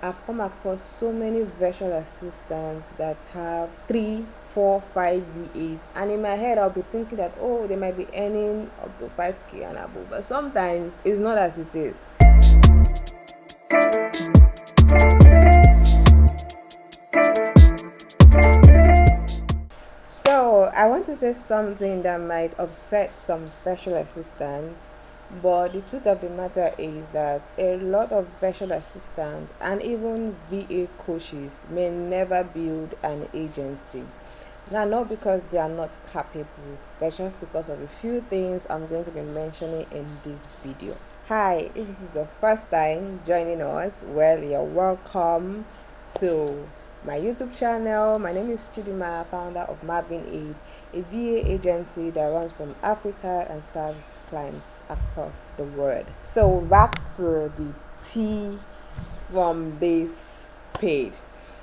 I've come across so many virtual assistants that have 3, 4, 5 VAs, and in my head, I'll be thinking that they might be earning up to 5K and above, but sometimes it's not as it is. So, I want to say something that might upset some virtual assistants, but the truth of the matter is that a lot of virtual assistants and even VA coaches may never build an agency. Now, not because they are not capable, but just because of a few things I'm going to be mentioning in this video. Hi, if this is the first time joining us, well, you're welcome to my YouTube channel. My name is Chidima, founder of MavenAide, a VA agency that runs from Africa and serves clients across the world. So, back to the tea from this page.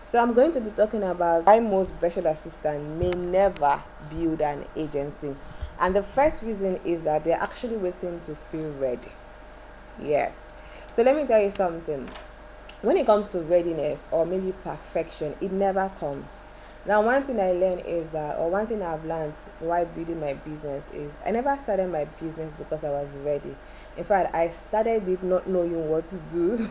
So I'm going to be talking about why most virtual assistants may never build an agency. And the first reason is that they're actually waiting to feel ready. Yes. So let me tell you something. When it comes to readiness or maybe perfection, it never comes. Now, one thing I learned is that, or one thing I've learned while building my business is I never started my business because I was ready. In fact, I started it not knowing what to do.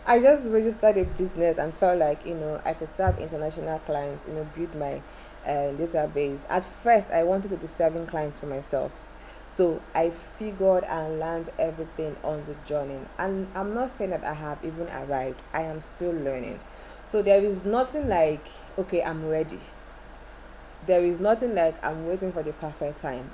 I just registered a business and felt like, I could serve international clients, build my database. At first, I wanted to be serving clients for myself. So I figured and learned everything on the journey. And I'm not saying that I have even arrived, I am still learning. So there is nothing like, okay, I'm ready. There is nothing like I'm waiting for the perfect time.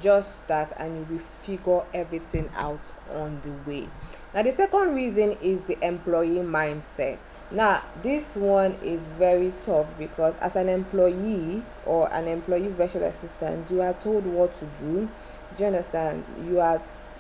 Just start and you will figure everything out on the way. Now, the second reason is the employee mindset. Now, this one is very tough because as an employee or an employee virtual assistant, you are told what to do. Do you understand?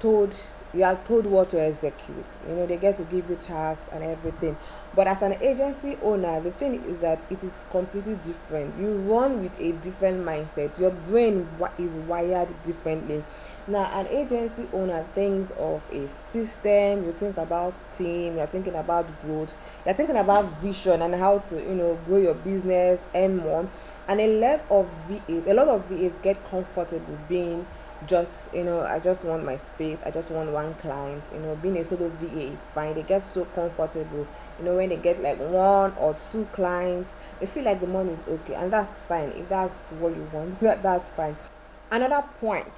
Told you are told what to execute. They get to give you tasks and everything. But as an agency owner, the thing is that it is completely different. You run with a different mindset. Your brain is wired differently. Now, an agency owner thinks of a system. You think about team. You're thinking about growth. You're thinking about vision and how to grow your business and more. And a lot of VAs get comfortable being just I just want my space, I just want one client. Being a solo VA is fine. They get so comfortable. When they get like 1 or 2 clients, they feel like the money is okay, and that's fine. If that's what you want, that's fine. Another point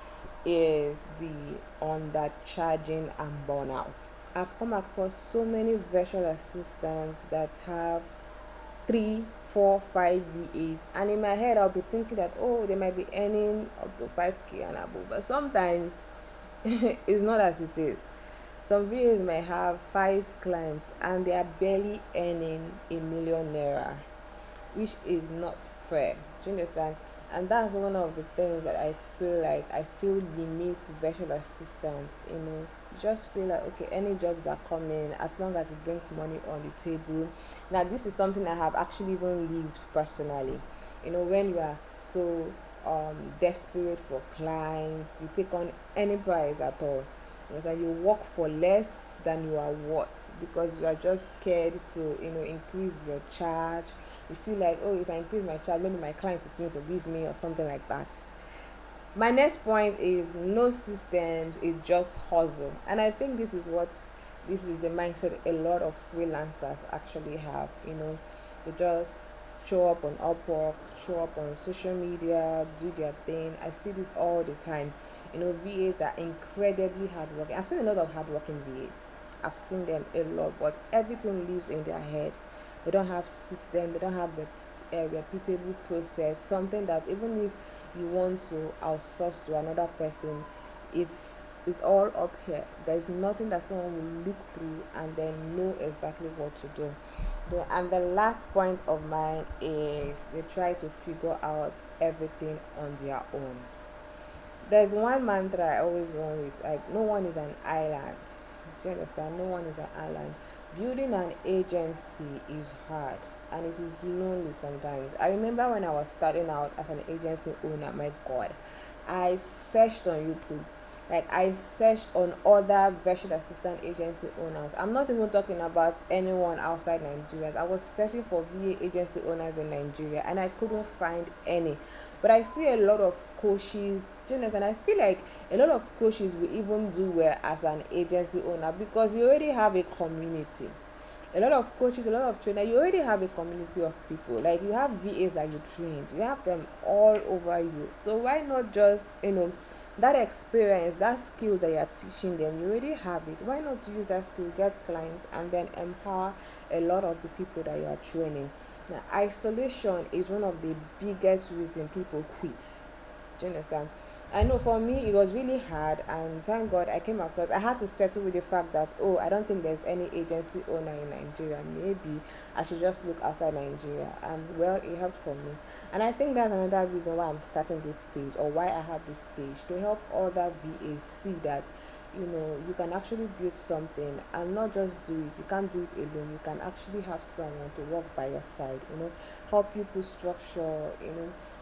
is the undercharging and burnout. I've come across so many virtual assistants that have 3, 4, 5 VAs, and in my head I'll be thinking that they might be earning up to 5K and above, but sometimes it's not as it is. Some VAs may have 5 clients and they are barely earning a 1 million naira, which is not fair. Do you understand? And that's one of the things that I feel limits virtual assistants. Just feel like, okay, any jobs that come in, as long as it brings money on the table. Now, this is something I have actually even lived personally. When you are so desperate for clients, you take on any price at all. So you work for less than you are worth because you are just scared to increase your charge. You feel like, if I increase my charge, maybe my client is going to leave me or something like that. My next point is no systems, it's just hustle. And I think this is the mindset a lot of freelancers actually have. They just show up on Upwork, show up on social media, do their thing. I see this all the time. VAs are incredibly hardworking. I've seen a lot of hardworking VAs. I've seen them a lot, but everything lives in their head. They don't have system, they don't have a repeatable process, something that even if you want to outsource to another person, it's all up here. There's nothing that someone will look through and then know exactly what to do. And the last point of mine is they try to figure out everything on their own. There's one mantra I always run with, like, no one is an island. Do you understand? No one is an island. Building an agency is hard and it is lonely sometimes. I remember when I was starting out as an agency owner, my God, I searched on YouTube. Like, I searched on other virtual assistant agency owners. I'm not even talking about anyone outside Nigeria. I was searching for VA agency owners in Nigeria and I couldn't find any. But I see a lot of coaches, do you understand? I feel like a lot of coaches will even do well as an agency owner because you already have a community. A lot of coaches, a lot of trainers, you already have a community of people. Like, you have VAs that you trained, you have them all over you. So why not just, that experience, that skill that you're teaching them, you already have it. Why not use that skill, get clients, and then empower a lot of the people that you are training? Now, isolation is one of the biggest reason people quit. Do you understand? I know for me it was really hard, and thank God I came across. I had to settle with the fact that, oh, I don't think there's any agency owner in Nigeria. Maybe I should just look outside Nigeria, and well, it helped for me. And I think that's another reason why I'm starting this page, or why I have this page, to help other VAs see that you can actually build something and not just do it. You can't do it alone. You can actually have someone to work by your side, help you put structure.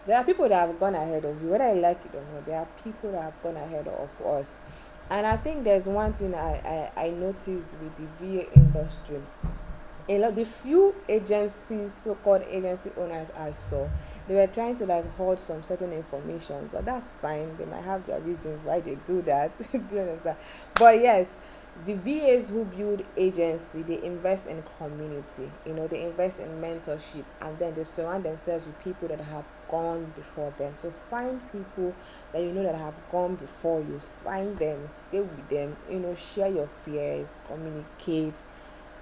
There are people that have gone ahead of you, whether I like it or not. There are people that have gone ahead of us. And I think there's one thing I noticed with the VA industry. The few agencies, so-called agency owners I saw, they were trying to like hold some certain information, but that's fine. They might have their reasons why they do that. Do you understand? But yes, the VAs who build agency, they invest in community. They invest in mentorship, and then they surround themselves with people that have gone before them. So find people that that have gone before you. Find them, stay with them. Share your fears, communicate,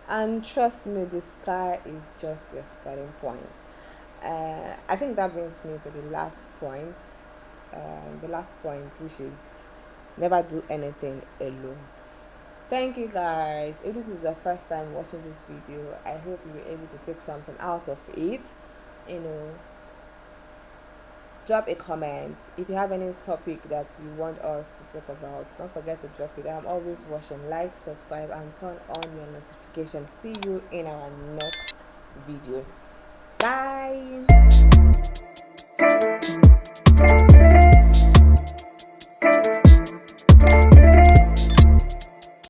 and trust me, the sky is just your starting point. I think that brings me to the last point. Which is never do anything alone. Thank you guys. If this is your first time watching this video, I hope you were able to take something out of it. Drop a comment. If you have any topic that you want us to talk about, don't forget to drop it. I'm always watching. Like, subscribe, and turn on your notifications. See you in our next video. Bye.